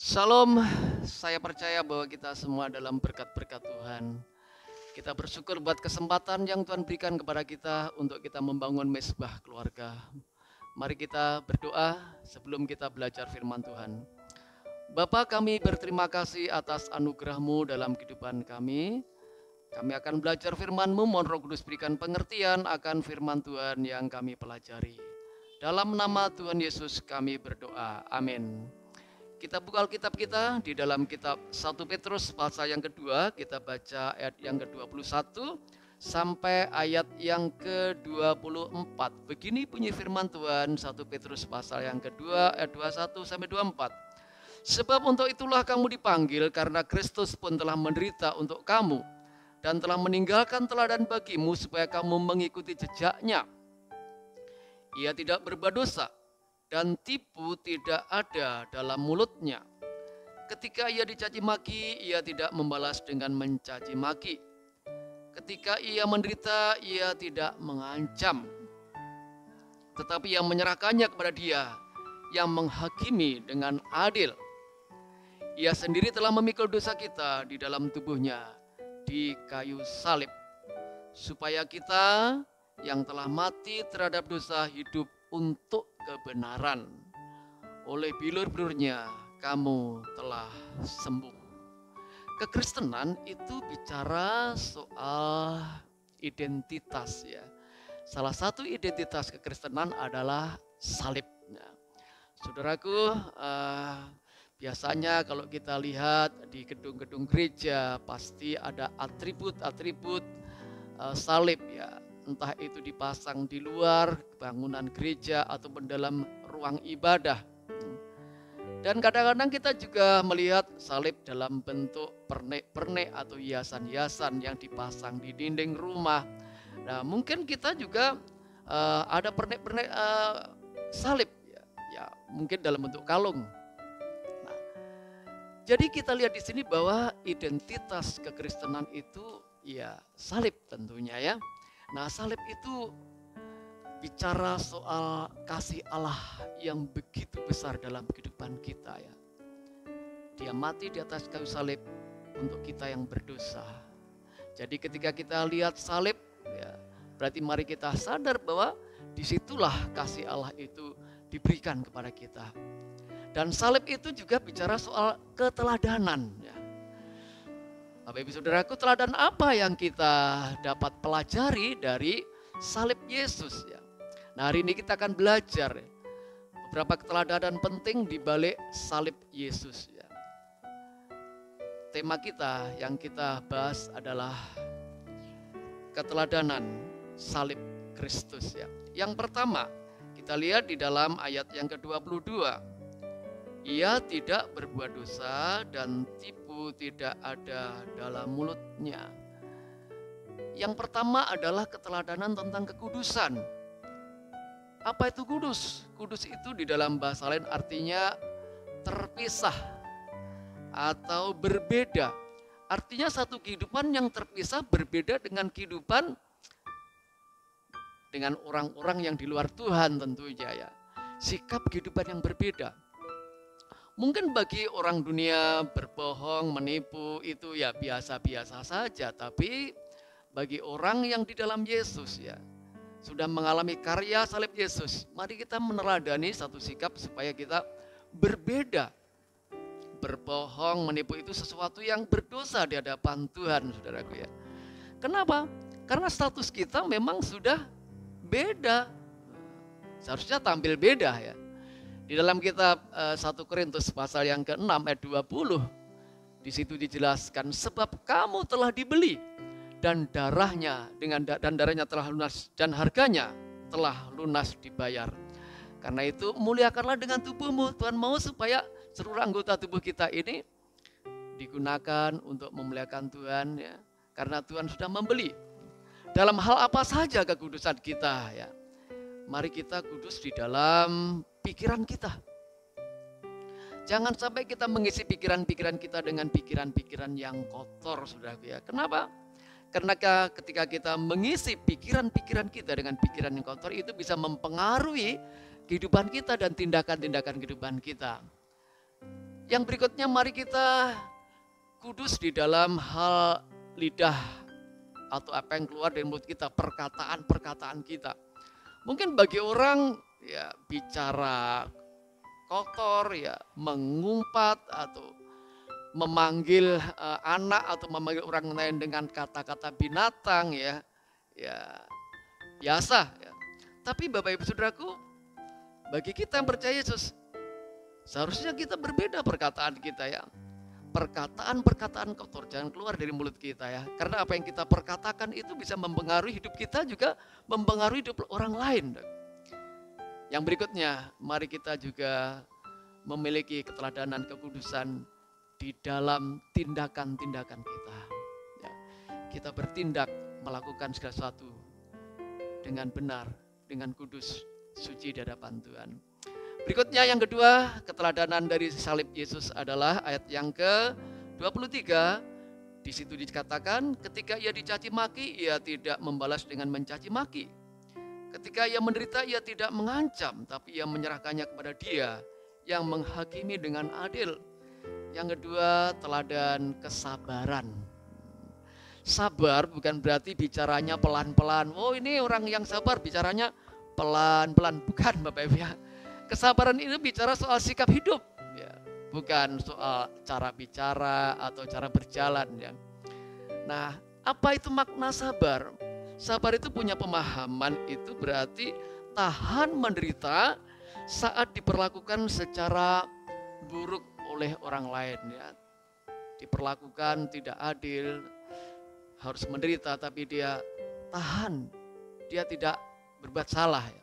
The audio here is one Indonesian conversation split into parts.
Salam, saya percaya bahwa kita semua dalam berkat-berkat Tuhan. Kita bersyukur buat kesempatan yang Tuhan berikan kepada kita untuk kita membangun mesbah keluarga. Mari kita berdoa sebelum kita belajar firman Tuhan. Bapa, kami berterima kasih atas anugerah-Mu dalam kehidupan kami. Kami akan belajar firman-Mu, mohon Roh Kudus berikan pengertian akan firman Tuhan yang kami pelajari. Dalam nama Tuhan Yesus kami berdoa, amin. Kita buka Alkitab kita di dalam kitab 1 Petrus pasal yang kedua, kita baca ayat yang ke-21 sampai ayat yang ke-24. Begini bunyi firman Tuhan 1 Petrus pasal yang kedua ayat 21 sampai 24. Sebab untuk itulah kamu dipanggil, karena Kristus pun telah menderita untuk kamu dan telah meninggalkan teladan bagimu supaya kamu mengikuti jejaknya. Ia tidak berbuat dosa dan tipu tidak ada dalam mulutnya. Ketika ia dicaci maki, ia tidak membalas dengan mencaci maki. Ketika ia menderita, ia tidak mengancam, tetapi ia menyerahkannya kepada Dia yang menghakimi dengan adil. Ia sendiri telah memikul dosa kita di dalam tubuhnya di kayu salib, supaya kita yang telah mati terhadap dosa hidup untuk kebenaran. Oleh bilur-bilurnya kamu telah sembuh. Kekristenan itu bicara soal identitas ya. Salah satu identitas kekristenan adalah salib. Nah, saudaraku, biasanya kalau kita lihat di gedung-gedung gereja pasti ada atribut-atribut salib ya. Entah itu dipasang di luar bangunan gereja ataupun dalam ruang ibadah. Dan kadang-kadang kita juga melihat salib dalam bentuk pernek-pernek atau hiasan-hiasan yang dipasang di dinding rumah. Nah, mungkin kita juga ada pernek-pernek salib ya, mungkin dalam bentuk kalung. Nah, jadi kita lihat di sini bahwa identitas kekristenan itu ya salib tentunya ya. Nah, salib itu bicara soal kasih Allah yang begitu besar dalam kehidupan kita ya. Dia mati di atas kayu salib untuk kita yang berdosa. Jadi ketika kita lihat salib ya, berarti mari kita sadar bahwa disitulah kasih Allah itu diberikan kepada kita. Dan salib itu juga bicara soal keteladanan ya. Bapak Ibu Saudaraku, teladan apa yang kita dapat pelajari dari salib Yesus ya? Nah, hari ini kita akan belajar ya, beberapa keteladanan penting di balik salib Yesus ya. Tema kita yang kita bahas adalah keteladanan salib Kristus ya. Yang pertama, kita lihat di dalam ayat yang ke-22. Ia tidak berbuat dosa dan tipu tidak ada dalam mulutnya. Yang pertama adalah keteladanan tentang kekudusan. Apa itu kudus? Kudus itu di dalam bahasa lain artinya terpisah atau berbeda. Artinya satu kehidupan yang terpisah berbeda dengan kehidupan dengan orang-orang yang di luar Tuhan tentunya ya. Sikap kehidupan yang berbeda. Mungkin bagi orang dunia berbohong, menipu itu ya biasa-biasa saja. Tapi bagi orang yang di dalam Yesus ya, sudah mengalami karya salib Yesus, mari kita meneladani satu sikap supaya kita berbeda. Berbohong, menipu itu sesuatu yang berdosa di hadapan Tuhan, saudaraku ya. Kenapa? Karena status kita memang sudah beda. Seharusnya tampil beda ya. Di dalam kitab 1 Korintus pasal yang ke-6 ayat 20, di situ dijelaskan sebab kamu telah dibeli dan darahnya telah lunas dan harganya telah lunas dibayar. Karena itu muliakanlah dengan tubuhmu. Tuhan mau supaya seluruh anggota tubuh kita ini digunakan untuk memuliakan Tuhan ya. Karena Tuhan sudah membeli. Dalam hal apa saja kekudusan kita ya. Mari kita kudus di dalam pikiran kita. Jangan sampai kita mengisi pikiran-pikiran kita dengan pikiran-pikiran yang kotor, saudaraku ya. Kenapa? Karena ketika kita mengisi pikiran-pikiran kita dengan pikiran yang kotor, itu bisa mempengaruhi kehidupan kita dan tindakan-tindakan kehidupan kita. Yang berikutnya, mari kita kudus di dalam hal lidah atau apa yang keluar dari mulut kita, perkataan-perkataan kita. Mungkin bagi orang ya bicara kotor, ya mengumpat atau memanggil anak atau memanggil orang lain dengan kata-kata binatang ya biasa ya. Tapi Bapak Ibu Saudaraku, bagi kita yang percaya Yesus, seharusnya kita berbeda perkataan kita ya. Perkataan-perkataan kotor jangan keluar dari mulut kita ya. Karena apa yang kita perkatakan itu bisa mempengaruhi hidup kita, juga mempengaruhi hidup orang lain. Yang berikutnya, mari kita juga memiliki keteladanan kekudusan di dalam tindakan-tindakan kita. Ya, kita bertindak melakukan segala sesuatu dengan benar, dengan kudus, suci di hadapan Tuhan. Berikutnya yang kedua, keteladanan dari salib Yesus adalah ayat yang ke-23. Di situ dikatakan, ketika ia dicaci maki, ia tidak membalas dengan mencaci maki. Ketika ia menderita, ia tidak mengancam, tapi ia menyerahkannya kepada Dia yang menghakimi dengan adil. Yang kedua, teladan kesabaran. Sabar bukan berarti bicaranya pelan-pelan. Oh, ini orang yang sabar bicaranya pelan-pelan. Bukan, Bapak Ibu ya. Kesabaran itu bicara soal sikap hidup, ya, bukan soal cara bicara atau cara berjalan. Ya. Nah, apa itu makna sabar? Sabar itu punya pemahaman, itu berarti tahan menderita saat diperlakukan secara buruk oleh orang lain. Ya. Diperlakukan tidak adil, harus menderita, tapi dia tahan, dia tidak berbuat salah. Ya.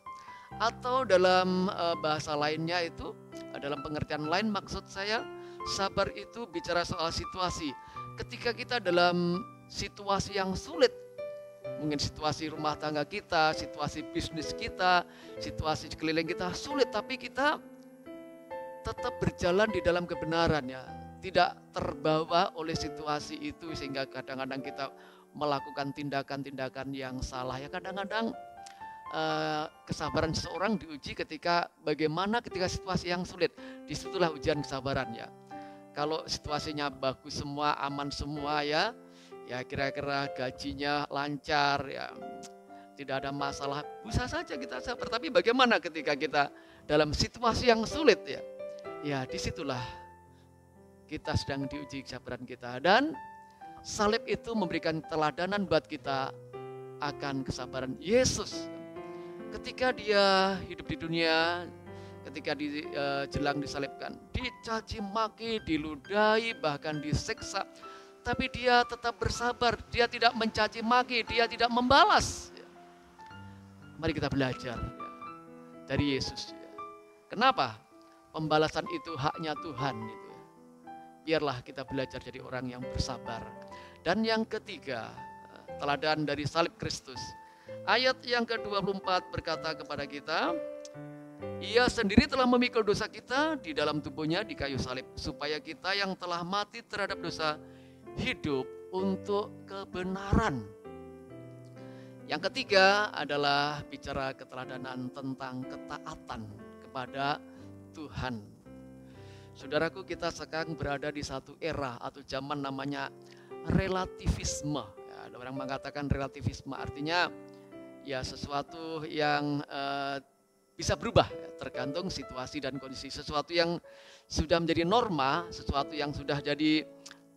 Atau dalam bahasa lainnya itu, dalam pengertian lain maksud saya, sabar itu bicara soal situasi. Ketika kita dalam situasi yang sulit, mungkin situasi rumah tangga kita, situasi bisnis kita, situasi sekeliling kita sulit, tapi kita tetap berjalan di dalam kebenaran ya. Tidak terbawa oleh situasi itu sehingga kadang-kadang kita melakukan tindakan-tindakan yang salah ya. Kadang-kadang kesabaran seseorang diuji ketika bagaimana ketika situasi yang sulit. Disitulah ujian kesabaran ya. Kalau situasinya bagus semua, aman semua ya kira-kira gajinya lancar ya, tidak ada masalah, bisa saja kita sabar. Tapi bagaimana ketika kita dalam situasi yang sulit ya disitulah kita sedang diuji kesabaran kita. Dan salib itu memberikan teladanan buat kita akan kesabaran Yesus. Ketika dia hidup di dunia, ketika jelang disalibkan, dicaci maki, diludahi, bahkan disiksa, tapi dia tetap bersabar, dia tidak mencaci maki, dia tidak membalas. Mari kita belajar dari Yesus. Kenapa? Pembalasan itu haknya Tuhan. Biarlah kita belajar jadi orang yang bersabar. Dan yang ketiga, teladan dari salib Kristus. Ayat yang ke-24 berkata kepada kita, Ia sendiri telah memikul dosa kita di dalam tubuhnya di kayu salib, supaya kita yang telah mati terhadap dosa hidup untuk kebenaran. Yang ketiga adalah bicara keteladanan tentang ketaatan kepada Tuhan. Saudaraku, kita sekarang berada di satu era atau zaman namanya relativisme. Ya, ada orang mengatakan relativisme artinya ya sesuatu yang bisa berubah ya, tergantung situasi dan kondisi. Sesuatu yang sudah menjadi norma, sesuatu yang sudah jadi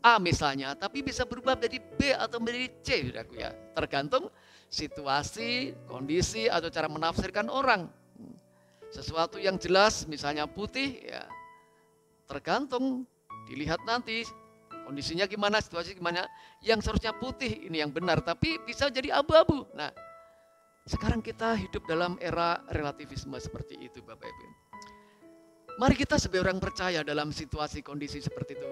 A misalnya, tapi bisa berubah menjadi B atau menjadi C, saudaraku ya. Tergantung situasi, kondisi atau cara menafsirkan orang. Sesuatu yang jelas misalnya putih ya, tergantung dilihat nanti kondisinya gimana, situasi gimana. Yang seharusnya putih ini yang benar, tapi bisa jadi abu-abu. Nah, sekarang kita hidup dalam era relativisme seperti itu, Bapak Ibu. Mari kita sebagai orang percaya dalam situasi kondisi seperti itu,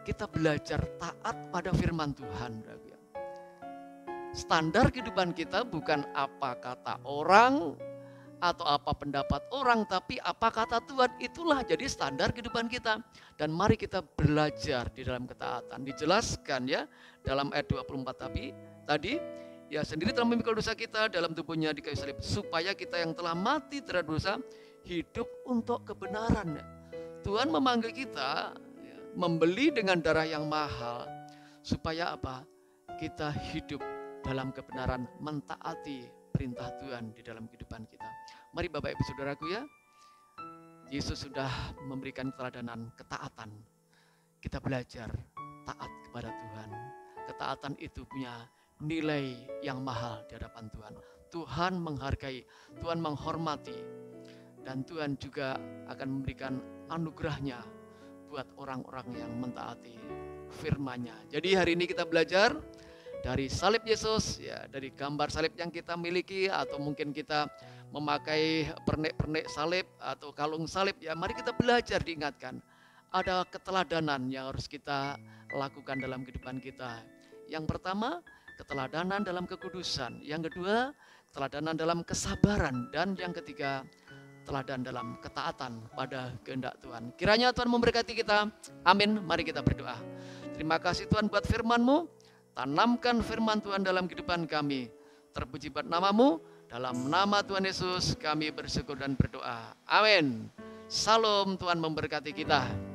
kita belajar taat pada firman Tuhan. Standar kehidupan kita bukan apa kata orang atau apa pendapat orang, tapi apa kata Tuhan, itulah jadi standar kehidupan kita. Dan mari kita belajar di dalam ketaatan. Dijelaskan ya dalam ayat 24 tadi, Ia sendiri telah memikul dosa kita dalam tubuhnya di kayu salib, supaya kita yang telah mati terhadap dosa hidup untuk kebenaran. Tuhan memanggil kita membeli dengan darah yang mahal. Supaya apa? Kita hidup dalam kebenaran, mentaati perintah Tuhan di dalam kehidupan kita. Mari Bapak Ibu Saudaraku ya, Yesus sudah memberikan keteladanan ketaatan. Kita belajar taat kepada Tuhan. Ketaatan itu punya nilai yang mahal di hadapan Tuhan. Tuhan menghargai, Tuhan menghormati, dan Tuhan juga akan memberikan anugerahnya buat orang-orang yang mentaati firman-Nya. Jadi hari ini kita belajar dari salib Yesus, ya, dari gambar salib yang kita miliki, atau mungkin kita memakai pernik-pernik salib atau kalung salib, ya mari kita belajar diingatkan. Ada keteladanan yang harus kita lakukan dalam kehidupan kita. Yang pertama, keteladanan dalam kekudusan. Yang kedua, keteladanan dalam kesabaran. Dan yang ketiga, teladan dalam ketaatan pada kehendak Tuhan. Kiranya Tuhan memberkati kita. Amin. Mari kita berdoa. Terima kasih Tuhan buat firman-Mu. Tanamkan firman Tuhan dalam kehidupan kami. Terpuji buat nama-Mu. Dalam nama Tuhan Yesus kami bersyukur dan berdoa. Amin. Salam, Tuhan memberkati kita.